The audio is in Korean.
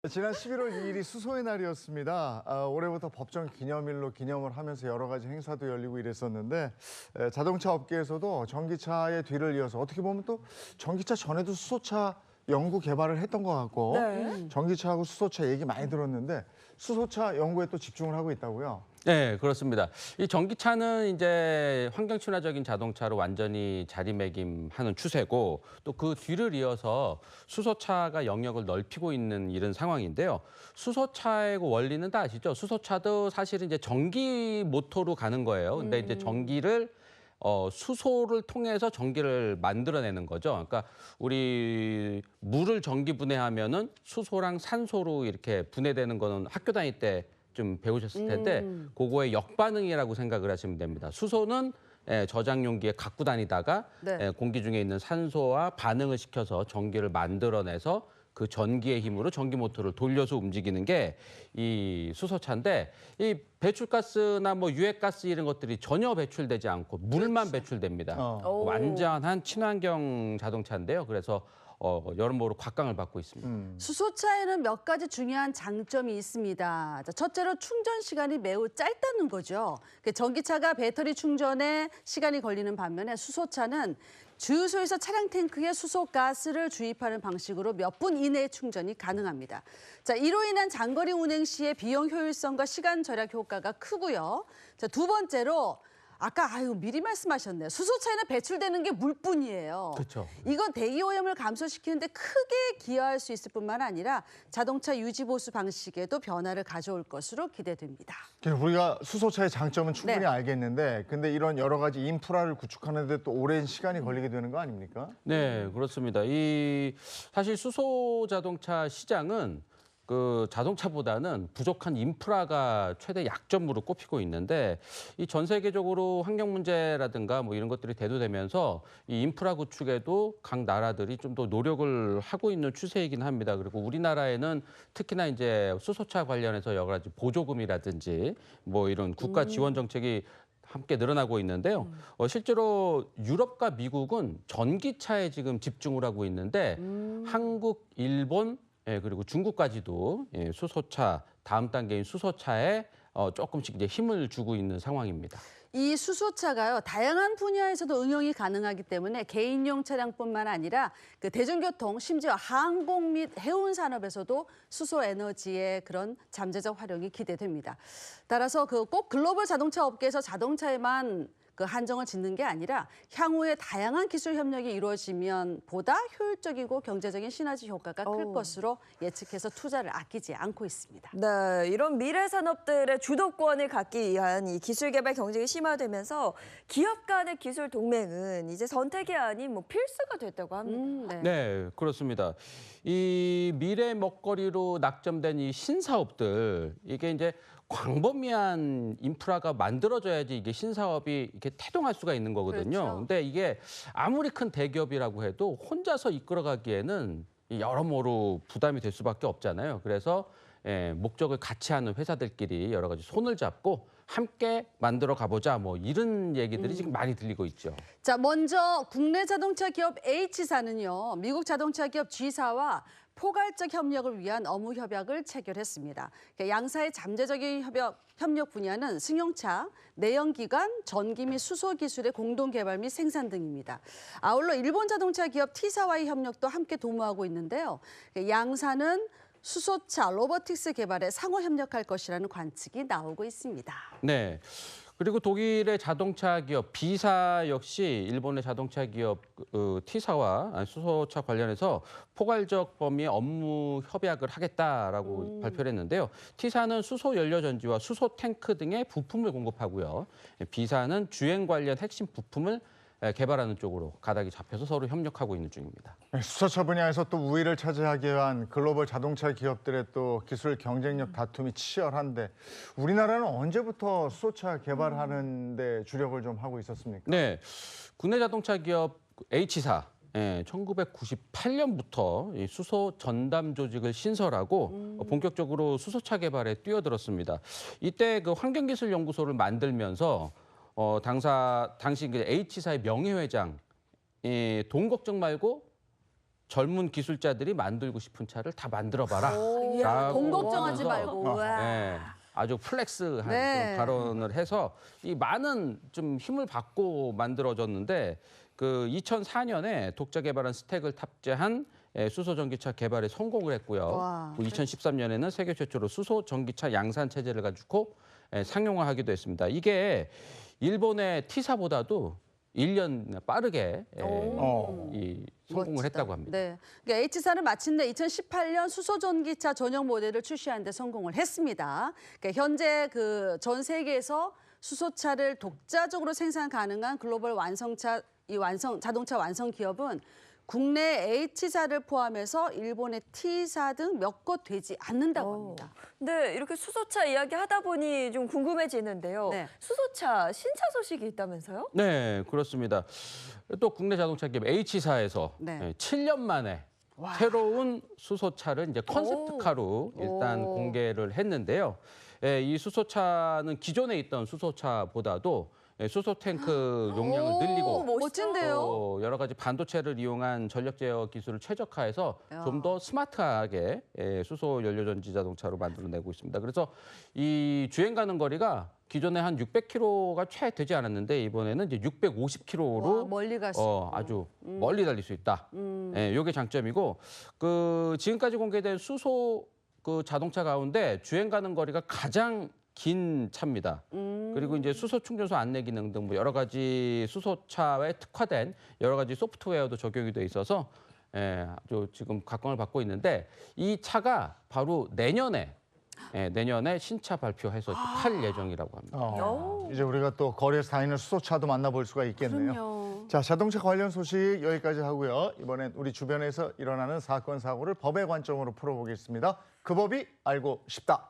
지난 11월 2일이 수소의 날이었습니다. 올해부터 법정 기념일로 기념을 하면서 여러 가지 행사도 열리고 이랬었는데 자동차 업계에서도 전기차의 뒤를 이어서 어떻게 보면 또 전기차 전에도 수소차 연구 개발을 했던 것 같고 전기차하고 수소차 얘기 많이 들었는데 수소차 연구에 또 집중을 하고 있다고요? 네, 그렇습니다. 이 전기차는 이제 환경 친화적인 자동차로 완전히 자리매김하는 추세고 또 그 뒤를 이어서 수소차가 영역을 넓히고 있는 이런 상황인데요. 수소차의 그 원리는 다 아시죠? 수소차도 사실은 이제 전기 모터로 가는 거예요. 근데 이제 전기를 수소를 통해서 전기를 만들어내는 거죠. 그러니까 우리 물을 전기 분해하면은 수소랑 산소로 이렇게 분해되는 거는 학교 다닐 때 좀 배우셨을 텐데 그거의 역반응이라고 생각을 하시면 됩니다. 수소는 저장 용기에 갖고 다니다가 공기 중에 있는 산소와 반응을 시켜서 전기를 만들어내서 그 전기의 힘으로 전기 모터를 돌려서 움직이는 게 이 수소차인데 이 배출가스나 뭐 유해가스 이런 것들이 전혀 배출되지 않고 물만 배출됩니다. 완전한 친환경 자동차인데요. 그래서 여러모로 곽강을 받고 있습니다. 수소차에는 몇 가지 중요한 장점이 있습니다. 자, 첫째로 충전 시간이 매우 짧다는 거죠. 전기차가 배터리 충전에 시간이 걸리는 반면에 수소차는 주유소에서 차량 탱크에 수소 가스를 주입하는 방식으로 몇 분 이내에 충전이 가능합니다. 자, 이로 인한 장거리 운행 시의 비용 효율성과 시간 절약 효과가 크고요. 자, 두 번째로 아까 미리 말씀하셨네요. 수소차에는 배출되는 게 물뿐이에요. 그렇죠. 이건 대기 오염을 감소시키는데 크게 기여할 수 있을 뿐만 아니라 자동차 유지 보수 방식에도 변화를 가져올 것으로 기대됩니다. 우리가 수소차의 장점은 충분히 알겠는데 근데 이런 여러 가지 인프라를 구축하는 데 또 오랜 시간이 걸리게 되는 거 아닙니까? 네, 그렇습니다. 사실 수소 자동차 시장은 그 자동차보다는 부족한 인프라가 최대 약점으로 꼽히고 있는데 이 전 세계적으로 환경 문제라든가 뭐 이런 것들이 대두되면서 이 인프라 구축에도 각 나라들이 좀 더 노력을 하고 있는 추세이긴 합니다. 그리고 우리나라에는 특히나 이제 수소차 관련해서 여러 가지 보조금이라든지 뭐 이런 국가 지원 정책이 함께 늘어나고 있는데요. 실제로 유럽과 미국은 전기차에 지금 집중을 하고 있는데 한국, 일본, 그리고 중국까지도 수소차, 다음 단계인 수소차에 조금씩 이제 힘을 주고 있는 상황입니다. 이 수소차가요, 다양한 분야에서도 응용이 가능하기 때문에 개인용 차량뿐만 아니라 그 대중교통, 심지어 항공 및 해운 산업에서도 수소 에너지의 그런 잠재적 활용이 기대됩니다. 따라서 꼭 글로벌 자동차 업계에서 자동차에만 그 한정을 짓는 게 아니라 향후에 다양한 기술 협력이 이루어지면 보다 효율적이고 경제적인 시너지 효과가 클 것으로 예측해서 투자를 아끼지 않고 있습니다. 네, 이런 미래 산업들의 주도권을 갖기 위한 이 기술 개발 경쟁이 심화되면서 기업 간의 기술 동맹은 이제 선택이 아닌 뭐 필수가 됐다고 합니다. 네, 그렇습니다. 이 미래 먹거리로 낙점된 이 신사업들 이게 이제 광범위한 인프라가 만들어져야지 이게 신사업이 이렇게 태동할 수가 있는 거거든요. 그렇죠. 근데 이게 아무리 큰 대기업이라고 해도 혼자서 이끌어가기에는 여러모로 부담이 될 수밖에 없잖아요. 그래서 목적을 같이 하는 회사들끼리 여러 가지 손을 잡고 함께 만들어 가보자 뭐 이런 얘기들이 지금 많이 들리고 있죠. 자, 먼저 국내 자동차 기업 H사는요, 미국 자동차 기업 G사와 포괄적 협력을 위한 업무 협약을 체결했습니다. 양사의 잠재적인 협력 분야는 승용차, 내연기관, 전기 및 수소 기술의 공동 개발 및 생산 등입니다. 아울러 일본 자동차 기업 T사와의 협력도 함께 도모하고 있는데요. 양사는 수소차, 로보틱스 개발에 상호 협력할 것이라는 관측이 나오고 있습니다. 네. 그리고 독일의 자동차 기업 B사 역시 일본의 자동차 기업 T사와 수소차 관련해서 포괄적 범위의 업무 협약을 하겠다라고 발표를 했는데요. T사는 수소 연료 전지와 수소 탱크 등의 부품을 공급하고요. B사는 주행 관련 핵심 부품을 개발하는 쪽으로 가닥이 잡혀서 서로 협력하고 있는 중입니다. 수소차 분야에서 또 우위를 차지하기 위한 글로벌 자동차 기업들의 또 기술 경쟁력 다툼이 치열한데 우리나라는 언제부터 수소차 개발하는 데 주력을 좀 하고 있었습니까? 네, 국내 자동차 기업 H사 1998년부터 이 수소 전담 조직을 신설하고 본격적으로 수소차 개발에 뛰어들었습니다. 이때 그 환경기술연구소를 만들면서 당시 그 H사의 명예회장 돈 걱정 말고 젊은 기술자들이 만들고 싶은 차를 다 만들어봐라. 이야, 돈 라고 걱정하지 하면서 말고. 우와. 네, 아주 플렉스한 네. 그런 발언을 해서 이 많은 좀 힘을 받고 만들어졌는데 그 2004년에 독자 개발한 스택을 탑재한 수소 전기차 개발에 성공을 했고요. 와. 2013년에는 세계 최초로 수소 전기차 양산 체제를 가지고 상용화하기도 했습니다. 이게 일본의 T사보다도 1년 빠르게 이 성공을 멋지다. 했다고 합니다. 네. 그러니까 H사는 마침내 2018년 수소 전기차 전용 모델을 출시하는 데 성공을 했습니다. 그러니까 현재 그 전 세계에서 수소차를 독자적으로 생산 가능한 글로벌 자동차 완성 기업은 국내 H사를 포함해서 일본의 T사 등 몇 곳 되지 않는다고 합니다. 근데 이렇게 수소차 이야기 하다 보니 좀 궁금해지는데요. 네. 수소차 신차 소식이 있다면서요? 네, 그렇습니다. 또 국내 자동차 기업 H사에서 네. 7년 만에 새로운 수소차를 이제 컨셉트카로 일단 오. 공개를 했는데요. 이 수소차는 기존에 있던 수소차보다도 수소 탱크 용량을 늘리고 멋진데요. 또 여러 가지 반도체를 이용한 전력 제어 기술을 최적화해서 야. 좀 더 스마트하게 수소 연료 전지 자동차로 만들어내고 있습니다. 그래서 이 주행 가는 거리가 기존에 한 600km가 채 되지 않았는데 이번에는 이제 650km로 와, 멀리 갈 수 있고. 아주 멀리 달릴 수 있다. 요게 장점이고 그 지금까지 공개된 수소 그 자동차 가운데 주행 가는 거리가 가장 긴 차입니다. 그리고 이제 수소 충전소 안내 기능 등 뭐 여러 가지 수소차에 특화된 여러 가지 소프트웨어도 적용이 돼 있어서 아주 지금 각광을 받고 있는데 이 차가 바로 내년에 신차 발표해서 팔 예정이라고 합니다. 이제 우리가 또 거리에서 다니는 수소차도 만나볼 수가 있겠네요. 그럼요. 자, 자동차 관련 소식 여기까지 하고요. 이번엔 우리 주변에서 일어나는 사건, 사고를 법의 관점으로 풀어보겠습니다. 그 법이 알고 싶다.